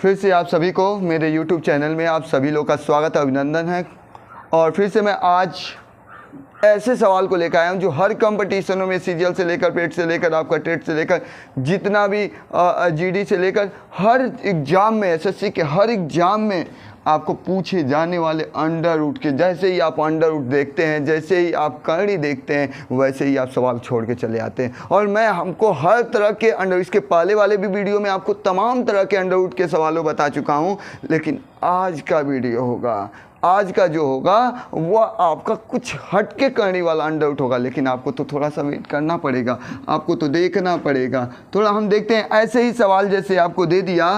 फिर से आप सभी को मेरे YouTube चैनल में आप सभी लोग का स्वागत अभिनंदन है। और फिर से मैं आज ऐसे सवाल को लेकर आया हूँ जो हर कंपटीशनों में सीजीएल से लेकर पेट से लेकर आपका टेट से लेकर जितना भी जीडी से लेकर हर एग्ज़ाम में एसएससी के हर एग्ज़ाम में आपको पूछे जाने वाले अंडर रूट के, जैसे ही आप अंडर रूट देखते हैं, जैसे ही आप करनी देखते हैं, वैसे ही आप सवाल छोड़ के चले आते हैं। और मैं हमको हर तरह के अंडर, इसके पहले वाले भी वीडियो में आपको तमाम तरह के अंडर रूट के सवालों बता चुका हूं, लेकिन आज का वीडियो होगा, आज का जो होगा वो आपका कुछ हटके करने वाला अंडर रूट होगा। लेकिन आपको तो थोड़ा सा वेट करना पड़ेगा, आपको तो देखना पड़ेगा। थोड़ा हम देखते हैं ऐसे ही सवाल जैसे आपको दे दिया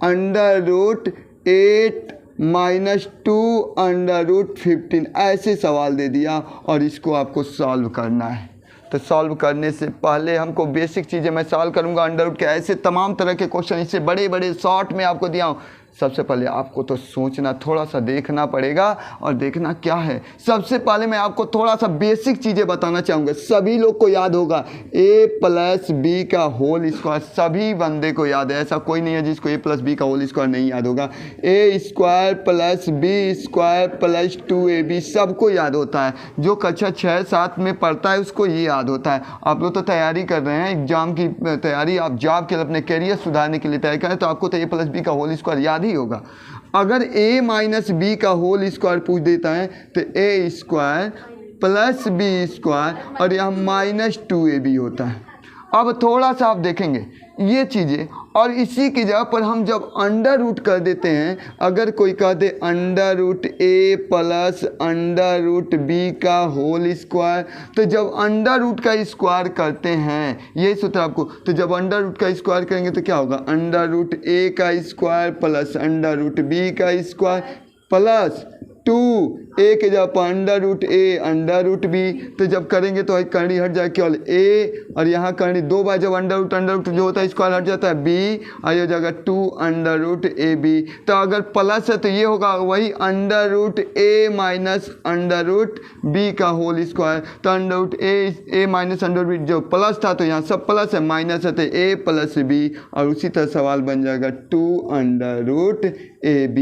अंडर रूट 8 -2 अंडर रूट 15, ऐसे सवाल दे दिया और इसको आपको सॉल्व करना है। तो सॉल्व करने से पहले हमको बेसिक चीज़ें मैं सॉल्व करूंगा। अंडर रूट के ऐसे तमाम तरह के क्वेश्चन, इससे बड़े बड़े शॉर्ट में आपको दिया हूँ। सबसे पहले आपको तो सोचना, थोड़ा सा देखना पड़ेगा। और देखना क्या है, सबसे पहले मैं आपको थोड़ा सा बेसिक चीज़ें बताना चाहूँगा। सभी लोग को याद होगा a+b का होल स्क्वायर, सभी बंदे को याद है, ऐसा कोई नहीं है जिसको a+b का होल स्क्वायर नहीं याद होगा। a² + b² + 2ab सबको याद होता है। जो कक्षा 6-7 में पढ़ता है उसको ये याद होता है। आप लोग तो तैयारी कर रहे हैं, एग्जाम की तैयारी, आप जॉब के लिए अपने कैरियर सुधारने के लिए तैयारी करें, तो आपको तो a+b का होल स्क्वायर याद ही होगा। अगर a - b का होल स्क्वायर पूछ देता है तो a² + b² और यहाँ -2ab होता है। अब थोड़ा सा आप देखेंगे ये चीज़ें, और इसी की जगह पर हम जब अंडर रूट कर देते हैं, अगर कोई कह दे under root a + under root b का होल स्क्वायर, तो जब अंडर रूट का स्क्वायर करते हैं, यही सूत्र आपको, तो जब अंडर रूट का स्क्वायर करेंगे तो क्या होगा, अंडर रूट a का स्क्वायर + अंडर रूट b का स्क्वायर प्लस 2 a के जगह पर under root a under root b। तो जब करेंगे तो करनी हट जाए केवल a, और यहाँ करनी 2 बार जब अंडर रूट जो होता है स्क्वायर हट जाता है b, और ये जगह 2 अंडर रूट ab। तो अगर प्लस है तो ये होगा वही under root a - under root b का होल स्क्वायर। तो under root a - under root जो प्लस था तो यहाँ सब प्लस है, माइनस है तो a + b, और उसी तरह सवाल बन जाएगा 2 अंडर रूट ab।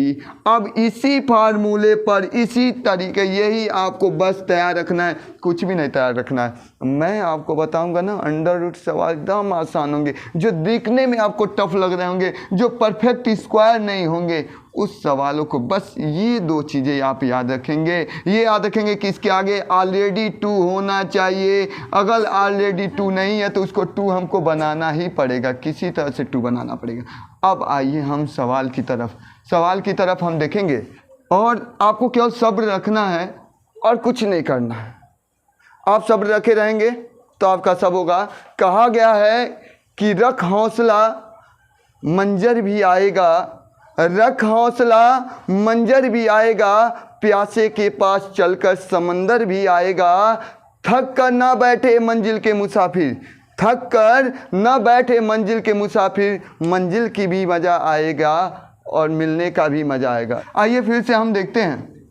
अब इसी फार्मूले पर, इसी तरीके, यही आपको बस तैयार रखना है, कुछ भी नहीं तैयार रखना है। मैं आपको बताऊंगा ना, अंडर रूट सवाल एकदम आसान होंगे, जो दिखने में आपको टफ लग रहे होंगे, जो परफेक्ट स्क्वायर नहीं होंगे, उस सवालों को बस ये 2 चीज़ें आप याद रखेंगे। ये याद रखेंगे कि इसके आगे ऑलरेडी 2 होना चाहिए। अगर ऑलरेडी 2 नहीं है तो उसको 2 हमको बनाना ही पड़ेगा, किसी तरह से 2 बनाना पड़ेगा। अब आइए हम सवाल की तरफ हम देखेंगे, और आपको केवल सब्र रखना है और कुछ नहीं करना है। आप सब्र रखे रहेंगे तो आपका सब होगा। कहा गया है कि रख हौसला मंजर भी आएगा, रख हौसला मंजर भी आएगा, प्यासे के पास चलकर समंदर भी आएगा, थक कर ना बैठे मंजिल के मुसाफिर, थक कर न बैठे मंजिल के मुसाफिर, मंजिल की भी मज़ा आएगा और मिलने का भी मज़ा आएगा। आइए फिर से हम देखते हैं।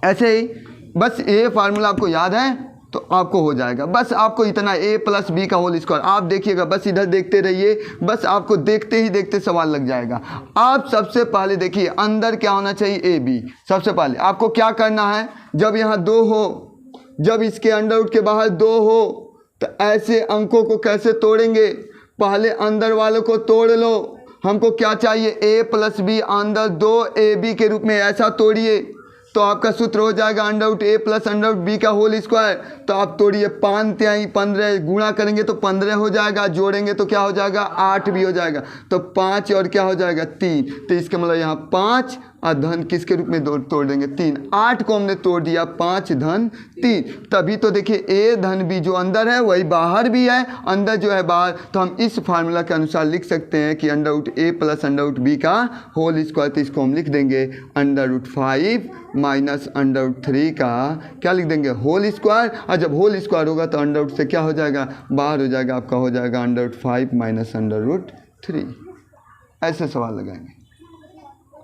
ऐसे ही बस ये फार्मूला आपको याद है तो आपको हो जाएगा। बस आपको इतना a + b का होल स्क्वायर, आप देखिएगा, बस इधर देखते रहिए, बस आपको देखते ही देखते सवाल लग जाएगा। आप सबसे पहले देखिए अंदर क्या होना चाहिए, ab। सबसे पहले आपको क्या करना है, जब यहाँ 2 हो, जब इसके अंडर रूट के बाहर 2 हो, तो ऐसे अंकों को कैसे तोड़ेंगे, पहले अंदर वालों को तोड़ लो। हमको क्या चाहिए, a + b अंदर 2ab के रूप में, ऐसा तोड़िए तो आपका सूत्र हो जाएगा under root a + under root b का होल स्क्वायर। तो आप तोड़िए, 5 × 15, गुणा करेंगे तो 15 हो जाएगा, जोड़ेंगे तो क्या हो जाएगा, 8 भी हो जाएगा। तो 5 और क्या हो जाएगा, 3। तो इसका मतलब यहाँ 5 और धन किसके रूप में तोड़ देंगे, 3। 8 को हमने तोड़ दिया, 5 धन 3। तभी तो देखिए a धन b जो अंदर है वही बाहर भी है, अंदर जो है बाहर। तो हम इस फार्मूला के अनुसार लिख सकते हैं कि under root a + under root b का होल स्क्वायर। तो इसको हम लिख देंगे अंडर रूट 5 - अंडर रूट 3 का क्या लिख देंगे, होल स्क्वायर। और जब होल स्क्वायर होगा तो अंडर रूट से क्या हो जाएगा, बाहर हो जाएगा, आपका हो जाएगा अंडर रूट 5 - अंडर रूट 3। ऐसे सवाल लगाएंगे।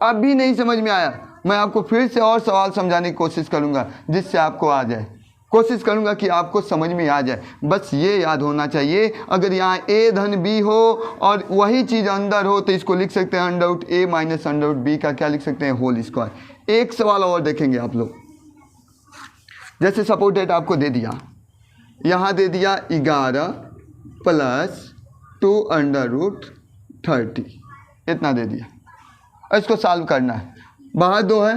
अब भी नहीं समझ में आया, मैं आपको फिर से और सवाल समझाने की कोशिश करूंगा जिससे आपको आ जाए। कोशिश करूंगा कि आपको समझ में आ जाए। बस ये याद होना चाहिए, अगर यहाँ a धन b हो और वही चीज़ अंदर हो तो इसको लिख सकते हैं under root a minus under root b का क्या लिख सकते हैं, होल स्क्वायर। एक सवाल और देखेंगे आप लोग, जैसे सपोज डेट आपको दे दिया, यहाँ दे दिया 11 प्लस 2 अंडर रूट 30, इतना दे दिया। इसको सॉल्व करना है, बाहर 2 है।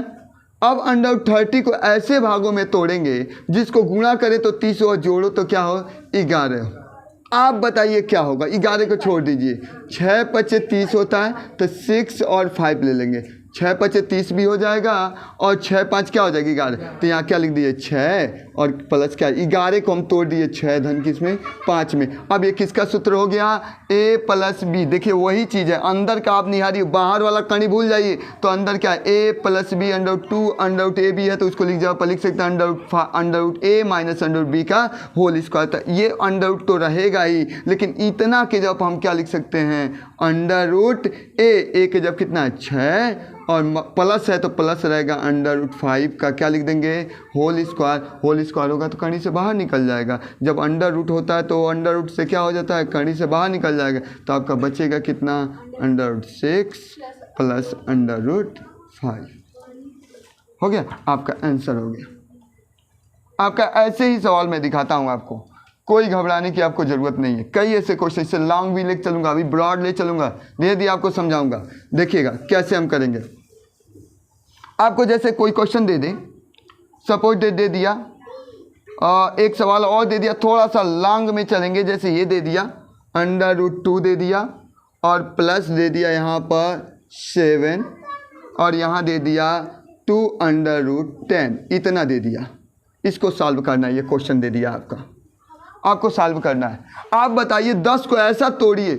अब अंडर 30 को ऐसे भागों में तोड़ेंगे जिसको गुणा करें तो 30 और जोड़ो तो क्या हो, 11। आप बताइए क्या होगा, 11 को छोड़ दीजिए, 6 पचे 30 होता है तो 6 और 5 ले लेंगे, 6 पचे 30 भी हो जाएगा और 6 5 क्या हो जाएगी 11, तो यहाँ क्या लिख दिए 6 और प्लस क्या, 11 को हम तोड़ दिए 6 धन किस में 5 में। अब ये किसका सूत्र हो गया, a प्लस बी। देखिए वही चीज़ है, अंदर का आप निहारिए, बाहर वाला कणी भूल जाइए, तो अंदर क्या है a plus B under root 2 under root A B है तो उसको लिख जाओ, पर लिख सकते हैं under root A minus under root B का होल स्क्वायर। तो ये अंडर रूट तो रहेगा ही, लेकिन इतना के जब हम क्या लिख सकते हैं, अंडर रूट ए के जब कितना है 6 और प्लस है तो प्लस रहेगा अंडर रूट 5 का क्या लिख देंगे, होल स्क्वायर। होल स्क्वायर होगा तो कणी से बाहर निकल जाएगा, जब अंडर रूट होता है तो अंडर रूट से क्या हो जाता है, कणी से बाहर निकल जाएगा, तो आपका बचेगा कितना, under root 6 plus under root 5 हो गया, आपका आंसर हो गया। आपका ऐसे ही सवाल मैं दिखाता हूँ आपको, कोई घबराने की आपको ज़रूरत नहीं है। कई ऐसे क्वेश्चन, इससे लॉन्ग भी ले चलूँगा, अभी ब्रॉड ले चलूँगा, धीरे धीरे आपको समझाऊंगा। देखिएगा कैसे हम करेंगे। आपको जैसे कोई क्वेश्चन दे दें, सपोज दे दिया, एक सवाल और दे दिया, थोड़ा सा लॉन्ग में चलेंगे, जैसे ये दे दिया अंडर रूट 2 दे दिया और प्लस दे दिया यहाँ पर 7 और यहाँ दे दिया 2 अंडर रूट 10, इतना दे दिया। इसको सॉल्व करना है, ये क्वेश्चन दे दिया आपको सॉल्व करना है। आप बताइए 10 को ऐसा तोड़िए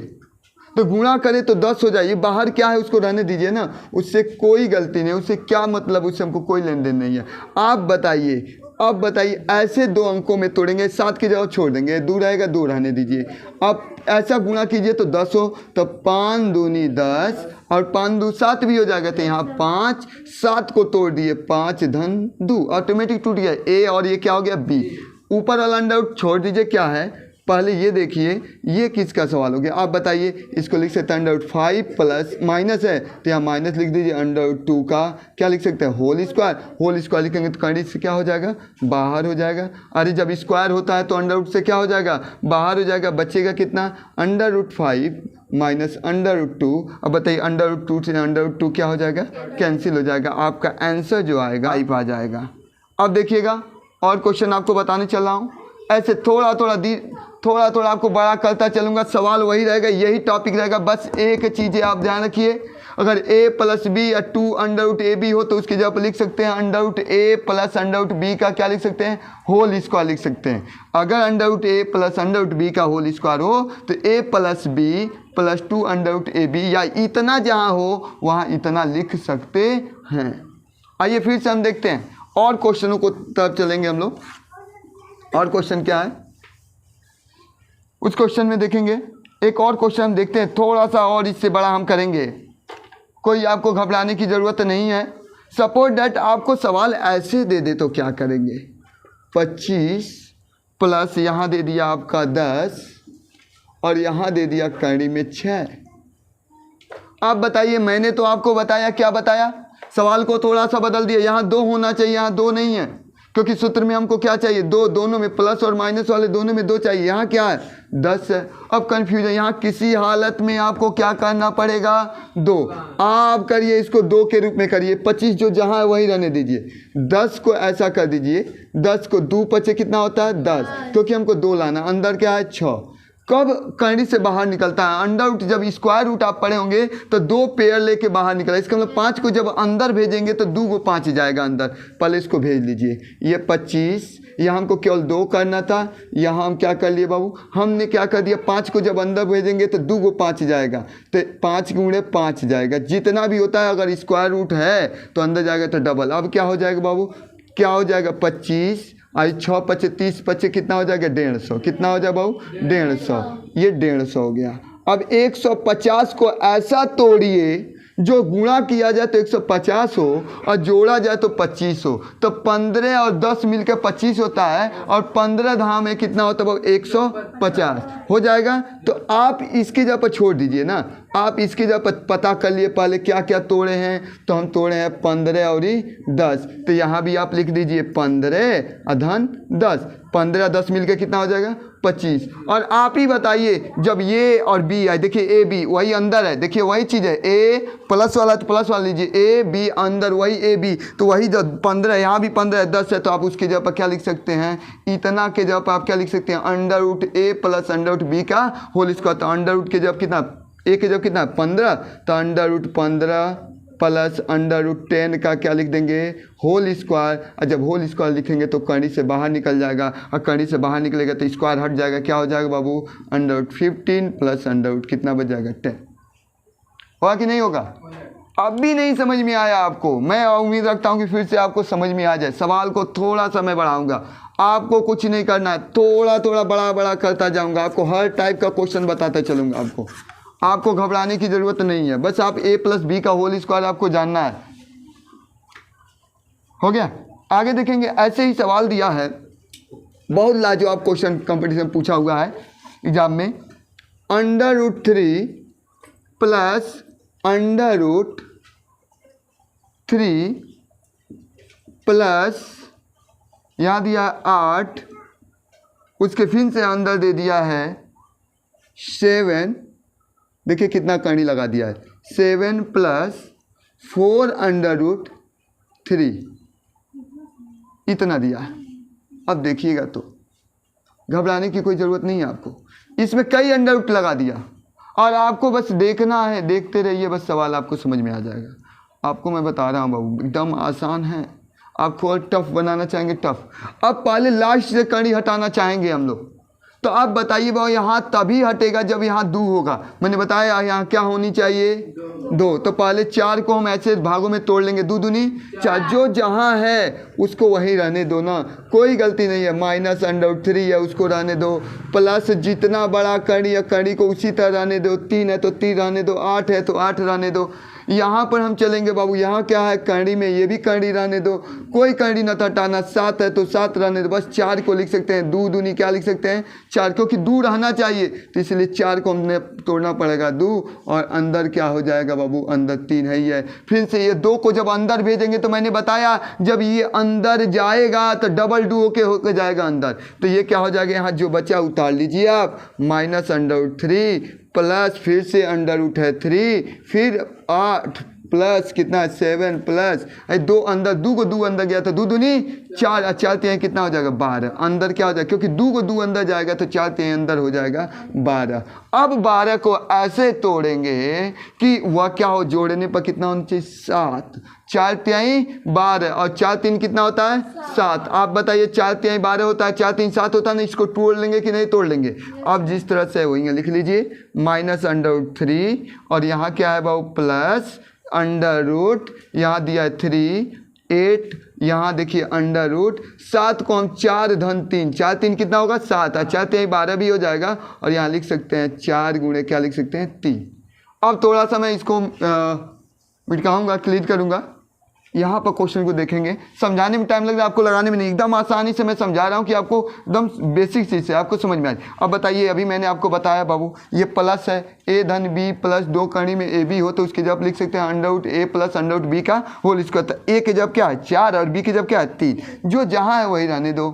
तो गुणा करें तो 10 हो जाए, बाहर क्या है उसको रहने दीजिए ना, उससे कोई गलती नहीं, उससे क्या मतलब, उससे हमको कोई लेन देन नहीं है। आप बताइए, अब बताइए ऐसे 2 अंकों में तोड़ेंगे, 7 की जगह छोड़ देंगे, 2 रहेगा 2 रहने दीजिए। अब ऐसा गुणा कीजिए तो 10 हो, तो 5 दूनी 10 और 5 2 7 भी हो जाएगा, तो यहाँ 5 7 को तोड़ दिए, 5 धन 2 ऑटोमेटिक टूट गया ए, और ये क्या हो गया बी। ऊपर वाला अंडर रूट छोड़ दीजिए, क्या है पहले ये देखिए, ये किसका सवाल हो गया, आप बताइए। इसको लिख सकते हैं अंडर रूट 5 प्लस माइनस है तो यहाँ माइनस लिख दीजिए, अंडर रूट 2 का क्या लिख सकते हैं, होल स्क्वायर। होल स्क्वायर लिखेंगे तो कड़ी से क्या हो जाएगा, बाहर हो जाएगा। अरे जब स्क्वायर होता है तो अंडर रूट से क्या हो जाएगा, बाहर हो जाएगा, बचेगा कितना, under root 5 minus under root 2। अब बताइए अंडर रूट 2 से अंडर रूट 2 क्या हो जाएगा, कैंसिल हो जाएगा, आपका आंसर जो आएगा 5 आ जाएगा। अब देखिएगा और क्वेश्चन आपको बताने चल रहा हूँ, ऐसे थोड़ा थोड़ा आपको बड़ा करता चलूँगा, सवाल वही रहेगा, यही टॉपिक रहेगा। बस एक चीज़ें आप ध्यान रखिए, अगर a प्लस बी या 2 अंडर रूट ए बी हो तो उसकी जगह पर लिख सकते हैं under root A plus under root B का क्या लिख सकते हैं, होल स्क्वायर लिख सकते हैं। अगर under root A plus under root B का होल स्क्वायर हो तो a plus B plus 2 under root A B, या इतना जहाँ हो वहाँ इतना लिख सकते हैं। आइए फिर से हम देखते हैं और क्वेश्चनों को तरफ चलेंगे हम लोग। और क्वेश्चन क्या है, उस क्वेश्चन में देखेंगे। एक और क्वेश्चन हम देखते हैं, थोड़ा सा और इससे बड़ा हम करेंगे, कोई आपको घबराने की ज़रूरत नहीं है। सपोज दैट आपको सवाल ऐसे दे दे तो क्या करेंगे, 25 प्लस यहाँ दे दिया आपका 10 और यहाँ दे दिया कड़ी में 6। आप बताइए, मैंने तो आपको बताया, क्या बताया, सवाल को थोड़ा सा बदल दिया, यहाँ 2 होना चाहिए, यहाँ 2 नहीं है, क्योंकि सूत्र में हमको क्या चाहिए, 2, दोनों में प्लस और माइनस वाले दोनों में 2 चाहिए, यहाँ क्या है 10 है। अब कन्फ्यूजन, यहाँ किसी हालत में आपको क्या करना पड़ेगा, 2। आप करिए इसको 2 के रूप में करिए, 25 जो जहाँ है वही रहने दीजिए, 10 को ऐसा कर दीजिए, 10 को 2 पचे कितना होता है 10, क्योंकि हमको 2 लाना, अंदर क्या है 6। कब कड़ी से बाहर निकलता है, अंडर रूट जब स्क्वायर रूट आप पढ़े होंगे तो 2 पेयर लेके बाहर निकला, इसका मतलब 5 को जब अंदर भेजेंगे तो 2 को 5 जाएगा अंदर, पहले इसको भेज लीजिए। ये 25, यहाँ हमको केवल 2 करना था, यहाँ हम क्या कर लिए बाबू, हमने क्या कर दिया, 5 को जब अंदर भेजेंगे तो 2 को 5 जाएगा, तो 5 गुणे 5 जाएगा, जितना भी होता है अगर स्क्वायर रूट है तो अंदर जाएगा तो डबल। अब क्या हो जाएगा बाबू, क्या हो जाएगा 25 आई 6 पचे 30 पचे कितना हो जाएगा 150, कितना हो जाएगा बाबू 150, ये 150 हो गया। अब 150 को ऐसा तोड़िए जो गुणा किया जाए तो 150 हो और जोड़ा जाए तो 25 हो, तो 15 और 10 मिलकर 25 होता है और 15 धाम में कितना होता है? 150 हो जाएगा। तो आप इसकी जगह पर छोड़ दीजिए ना, आप इसकी जगह पर पता कर लिए पहले क्या क्या तोड़े हैं। तो हम तोड़े हैं 15 और 10, तो यहाँ भी आप लिख दीजिए 15 अधन 10, 15 10 मिलकर कितना हो जाएगा? 25। और आप ही बताइए जब ये और बी आए, देखिए ए बी वही अंदर है, देखिए वही चीज़ है, ए प्लस वाला तो प्लस वाला लीजिए, ए बी अंदर वही ए बी, तो वही जब 15 यहाँ भी 15 है 10 है, तो आप उसकी जगह पर क्या लिख सकते हैं? इतना के जगह पर आप क्या लिख सकते हैं? Under root A plus under root B का होल स्क्वायर। तो अंडर रूट के जब कितना, ए के जब कितना 15, तो under root 15 plus under root 10 का क्या लिख देंगे? Whole square. और जब होल स्क्वायर लिखेंगे तो कड़ी से बाहर निकल जाएगा, और कड़ी से बाहर निकलेगा तो स्क्वायर हट जाएगा, क्या हो जाएगा बाबू? Under root 15 plus under root कितना बच जाएगा? 10। होगा कि नहीं होगा? अब भी नहीं समझ में आया आपको? मैं उम्मीद रखता हूँ कि फिर से आपको समझ में आ जाए। सवाल को थोड़ा सा मैं बढ़ाऊंगा, आपको कुछ नहीं करना है, थोड़ा थोड़ा बड़ा बड़ा करता जाऊंगा, आपको हर टाइप का क्वेश्चन बताता चलूंगा। आपको घबराने की ज़रूरत नहीं है, बस आप a प्लस बी का होल स्क्वायर आपको जानना है। हो गया? आगे देखेंगे, ऐसे ही सवाल दिया है, बहुत लाजवाब क्वेश्चन कंपटीशन पूछा हुआ है एग्जाम में। Under root 3 plus under root 3 plus यहाँ दिया 8, उसके फिर से अंदर दे दिया है 7, देखिए कितना कड़ी लगा दिया है, 7 प्लस 4 अंडर रूट 3, इतना दिया है। अब देखिएगा तो घबराने की कोई ज़रूरत नहीं है आपको, इसमें कई अंडर रूट लगा दिया और आपको बस देखना है, देखते रहिए, बस सवाल आपको समझ में आ जाएगा। आपको मैं बता रहा हूँ बाबू, एकदम आसान है। आपको और टफ बनाना चाहेंगे टफ, अब पहले लास्ट से कड़ी हटाना चाहेंगे हम लोग, तो आप बताइए बाबू यहाँ तभी हटेगा जब यहाँ 2 होगा। मैंने बताया यहाँ क्या होनी चाहिए? 2। तो पहले 4 को हम ऐसे भागों में तोड़ लेंगे, 2 दूनी 4, जो जहाँ है उसको वहीं रहने दो ना, कोई गलती नहीं है। माइनस अंडर रूट 3 है उसको रहने दो, प्लस जितना बड़ा कड़ी है कड़ी को उसी तरह रहने दो, 3 है तो 3 रहने दो, 8 है तो 8 रहने दो। यहाँ पर हम चलेंगे बाबू, यहाँ क्या है? कड़ी में ये भी कड़ी रहने दो, कोई कड़ी न हटाना, 7 है तो 7 रहने दो, बस 4 को लिख सकते हैं, 2 दूनी क्या लिख सकते हैं? 4, क्योंकि 2 रहना चाहिए तो इसलिए 4 को हमने तोड़ना पड़ेगा 2, और अंदर क्या हो जाएगा बाबू? अंदर 3 है ही है। फिर से ये 2 को जब अंदर भेजेंगे तो मैंने बताया जब ये अंदर जाएगा तो डबल 2 होके जाएगा अंदर, तो ये क्या हो जाएगा? यहाँ जो बचा उतार लीजिए आप, माइनस अंडर रूट 3 प्लस फिर से अंडर रूट है 3, फिर 8 प्लस कितना 7 प्लस 2 अंदर, 2 को 2 अंदर गया तो 2 दूनी 4, 4 3 कितना हो जाएगा? 12। अंदर क्या हो जाएगा? क्योंकि 2 को 2 अंदर जाएगा तो 4 3 अंदर हो जाएगा 12। अब 12 को ऐसे तोड़ेंगे कि वह क्या हो? जोड़ने पर कितना होना चाहिए? 7। 4 3 12 और 4 3 कितना होता है? 7। आप बताइए 4 3 12 होता है, 4 3 7 होता है ना? इसको तोड़ लेंगे कि नहीं तोड़ लेंगे? अब जिस तरह से वही लिख लीजिए, माइनस अंडर रूट 3 और यहाँ क्या है बाबू? प्लस अंडर रूट, यहाँ दिया है 3 8, यहाँ देखिए अंडर रूट 7 को हम 4 धन 3, 4 3 कितना होगा? 7, और 4 3 12 भी हो जाएगा, और यहाँ लिख सकते हैं 4 गुणे क्या लिख सकते हैं? 3। अब थोड़ा सा मैं इसको मिटाऊंगा, क्लियर करूंगा। यहाँ पर क्वेश्चन को देखेंगे, समझाने में टाइम लग रहा है, आपको लगाने में नहीं, एकदम आसानी से मैं समझा रहा हूँ कि आपको एकदम बेसिक चीज़ से आपको समझ में आए। अब बताइए, अभी मैंने आपको बताया बाबू ये प्लस है, ए धन बी प्लस 2 कड़ी में ए बी हो तो उसके जब लिख सकते हैं under root A plus under root B का होल स्क्वायर। तो ए के जब क्या है? 4 और बी के जब क्या है? 3, जो जहाँ है वही रहने दो।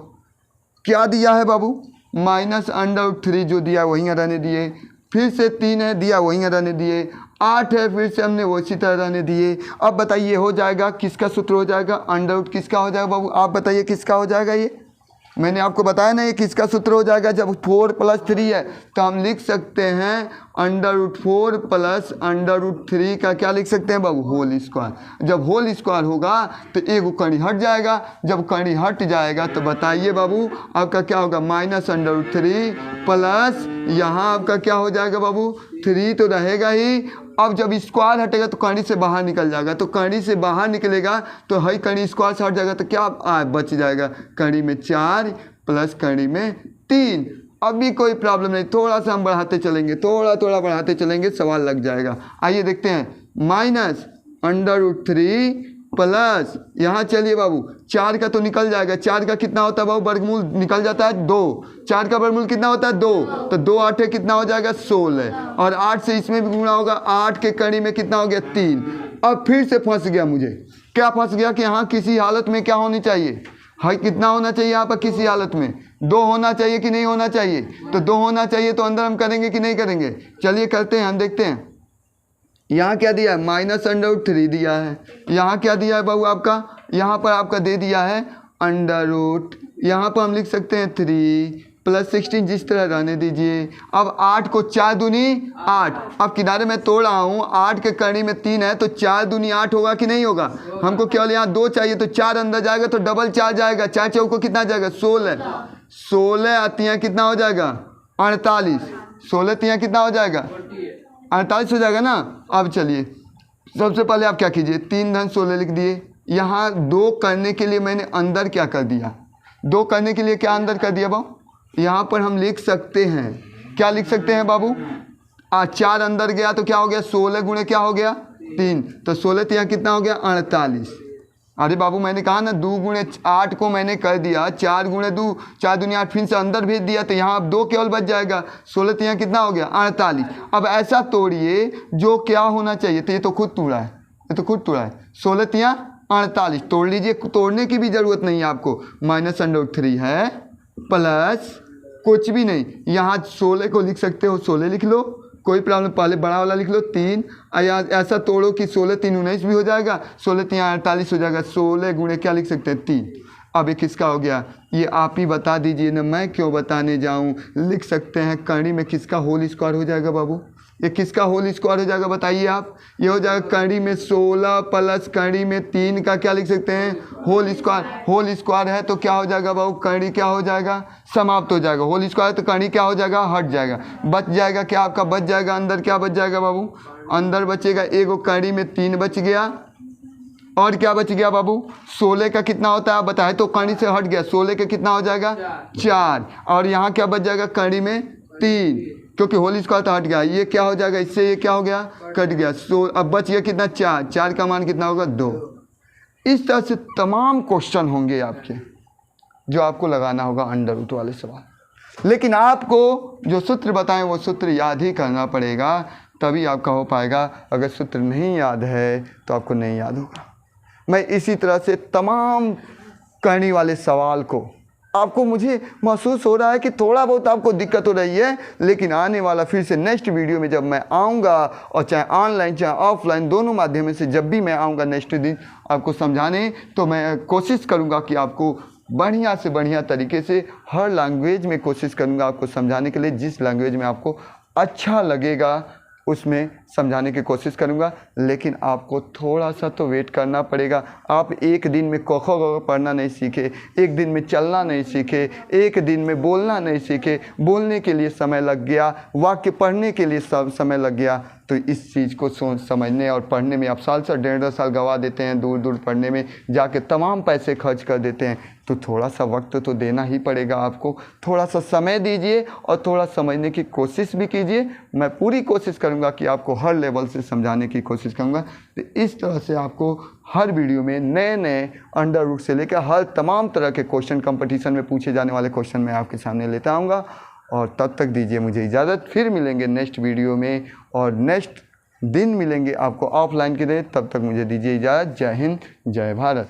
क्या दिया है बाबू? माइनस अंडर रूट 3 जो दिया वहीं रहने दिए, फिर से 3 है दिया वहीं रहने दिए, 8 है फिर से हमने उसी तरह रहने दिए। अब बताइए हो जाएगा, किसका सूत्र हो जाएगा? अंडर रूट किसका हो जाएगा बाबू? आप बताइए किसका हो जाएगा? ये मैंने आपको बताया ना, ये किसका सूत्र हो जाएगा? जब 4 + 3 है तो हम लिख सकते हैं under root 4 plus under root 3 का क्या लिख सकते हैं बाबू? Whole square. जब होल स्क्वायर होगा तो एक कड़ी हट जाएगा, जब कड़ी हट जाएगा तो बताइए बाबू आपका क्या होगा? माइनस अंडर रूट 3 प्लस यहाँ आपका क्या हो जाएगा बाबू? 3 तो रहेगा ही। अब जब स्क्वायर हटेगा तो कड़ी से बाहर निकल जाएगा, तो कड़ी से बाहर निकलेगा तो हई कड़ी स्क्वायर से हट जाएगा तो क्या बच जाएगा? कड़ी में 4 प्लस कड़ी में 3। अभी कोई प्रॉब्लम नहीं, थोड़ा सा हम बढ़ाते चलेंगे, थोड़ा थोड़ा बढ़ाते चलेंगे, सवाल लग जाएगा। आइए देखते हैं माइनस √3 प्लस यहाँ चलिए बाबू 4 का तो निकल जाएगा, 4 का कितना होता है बाबू, वर्गमूल निकल जाता है 2, 4 का वर्गमूल कितना होता है 2, तो 2 8 कितना हो जाएगा 16, और 8 से इसमें भी गुणा होगा, 8 के कड़ी में कितना हो गया 3। अब फिर से फंस गया, मुझे क्या फंस गया कि यहाँ किसी हालत में क्या होनी चाहिए, हाँ कितना होना चाहिए यहाँ पर, किसी हालत में 2 होना चाहिए कि नहीं होना चाहिए, तो 2 होना चाहिए, तो अंदर हम करेंगे कि नहीं करेंगे, चलिए करते हैं, हम देखते हैं। यहाँ क्या दिया है, -√3 दिया है, यहाँ क्या दिया है बाबू आपका, यहाँ पर आपका दे दिया है √, यहाँ पर हम लिख सकते हैं 3 + 16, जिस तरह रहने दीजिए। अब 8 को 4 दूनी 8, अब किनारे में तोड़ रहा हूँ, 8 के कड़ी में 3 है, तो 4 दूनी 8 होगा कि नहीं होगा, हमको केवल यहाँ 2 चाहिए, तो 4 अंदर जाएगा तो डबल 4 जाएगा, 4 चौको कितना जाएगा 16 आतियाँ कितना हो जाएगा 48, 16 तियाँ कितना हो जाएगा 48 हो जाएगा ना। अब चलिए सबसे पहले आप क्या कीजिए, 3 धन 16 लिख दिए, यहाँ 2 करने के लिए मैंने अंदर क्या कर दिया, 2 करने के लिए क्या अंदर कर दिया बाबू, यहाँ पर हम लिख सकते हैं, क्या लिख सकते हैं बाबू, 4 अंदर गया तो क्या हो गया 16 गुणे क्या हो गया 3, तो 16 तियाँ कितना हो गया 48। अरे बाबू मैंने कहा ना 2 गुणे 8 को मैंने कर दिया, 4 गुणे 2 4 दूनी 8 फिर से अंदर भेज दिया, तो यहाँ अब 2 केवल बच जाएगा, 16 तियाँ कितना हो गया 48। अब ऐसा तोड़िए जो क्या होना चाहिए, तो ये तो खुद तोड़ा है, ये तो खुद तोड़ा है, 16 तियाँ 48 तोड़ लीजिए, तोड़ने की भी ज़रूरत नहीं है आपको, -√3 है प्लस कुछ भी नहीं, यहाँ 16 को लिख सकते हो 16 लिख लो, कोई प्रॉब्लम, पहले बड़ा वाला लिख लो 3, या ऐसा तोड़ो कि 16 3 19 भी हो जाएगा, 16 3 48 हो जाएगा, 16 गुणे क्या लिख सकते हैं 3। अब ये किसका हो गया, ये आप ही बता दीजिए ना, मैं क्यों बताने जाऊँ, लिख सकते हैं कड़ी में किसका होल स्क्वायर हो जाएगा बाबू, ये किसका होल स्क्वायर हो जाएगा बताइए आप, ये हो जाएगा कड़ी में 16 प्लस कड़ी में 3 का क्या लिख सकते हैं होल स्क्वायर, होल स्क्वायर है तो क्या हो जाएगा बाबू, कड़ी क्या हो जाएगा समाप्त हो जाएगा, होल स्क्वायर तो कड़ी क्या हो जाएगा हट जाएगा, बच जाएगा क्या आपका, बच जाएगा अंदर क्या बच जाएगा बाबू, अंदर बचेगा एगो कड़ी में 3 बच गया, और क्या बच गया बाबू 16 का कितना होता है आप बताएं, तो कड़ी से हट गया, 16 का कितना हो जाएगा 4, और यहाँ क्या बच जाएगा कड़ी में 3, क्योंकि होल स्क्वायर तो हट गया, ये क्या हो जाएगा, इससे ये क्या हो गया कट गया, अब बच गया कितना 4, 4 का मान कितना होगा 2। इस तरह से तमाम क्वेश्चन होंगे आपके जो आपको लगाना होगा √, वाले सवाल, लेकिन आपको जो सूत्र बताएं वो सूत्र याद ही करना पड़ेगा, तभी आपका हो पाएगा, अगर सूत्र नहीं याद है तो आपको नहीं याद होगा। मैं इसी तरह से तमाम करने वाले सवाल को आपको, मुझे महसूस हो रहा है कि थोड़ा बहुत आपको दिक्कत हो रही है, लेकिन आने वाला फिर से नेक्स्ट वीडियो में जब मैं आऊँगा, और चाहे ऑनलाइन चाहे ऑफलाइन दोनों माध्यम से जब भी मैं आऊँगा नेक्स्ट दिन आपको समझाने, तो मैं कोशिश करूँगा कि आपको बढ़िया से बढ़िया तरीके से हर लैंग्वेज में कोशिश करूँगा आपको समझाने के लिए, जिस लैंग्वेज में आपको अच्छा लगेगा उसमें समझाने की कोशिश करूँगा, लेकिन आपको थोड़ा सा तो वेट करना पड़ेगा। आप एक दिन में क ख ग पढ़ना नहीं सीखे, एक दिन में चलना नहीं सीखे, एक दिन में बोलना नहीं सीखे, बोलने के लिए समय लग गया, वाक्य पढ़ने के लिए समय लग गया, तो इस चीज़ को समझने और पढ़ने में आप साल से 1.5 साल गवा देते हैं, दूर दूर पढ़ने में जाके तमाम पैसे खर्च कर देते हैं, तो थोड़ा सा वक्त तो देना ही पड़ेगा आपको, थोड़ा सा समय दीजिए और थोड़ा समझने की कोशिश भी कीजिए। मैं पूरी कोशिश करूंगा कि आपको हर लेवल से समझाने की कोशिश करूंगा। तो इस तरह से आपको हर वीडियो में नए नए √, से लेकर हर तमाम तरह के क्वेश्चन, कंपटीशन में पूछे जाने वाले क्वेश्चन मैं आपके सामने लेता आऊँगा। और तब तक दीजिए मुझे इजाज़त, फिर मिलेंगे नेक्स्ट वीडियो में, और नेक्स्ट दिन मिलेंगे आपको ऑफलाइन के दिन। तब तक मुझे दीजिए इजाज़त। जय हिंद, जय भारत।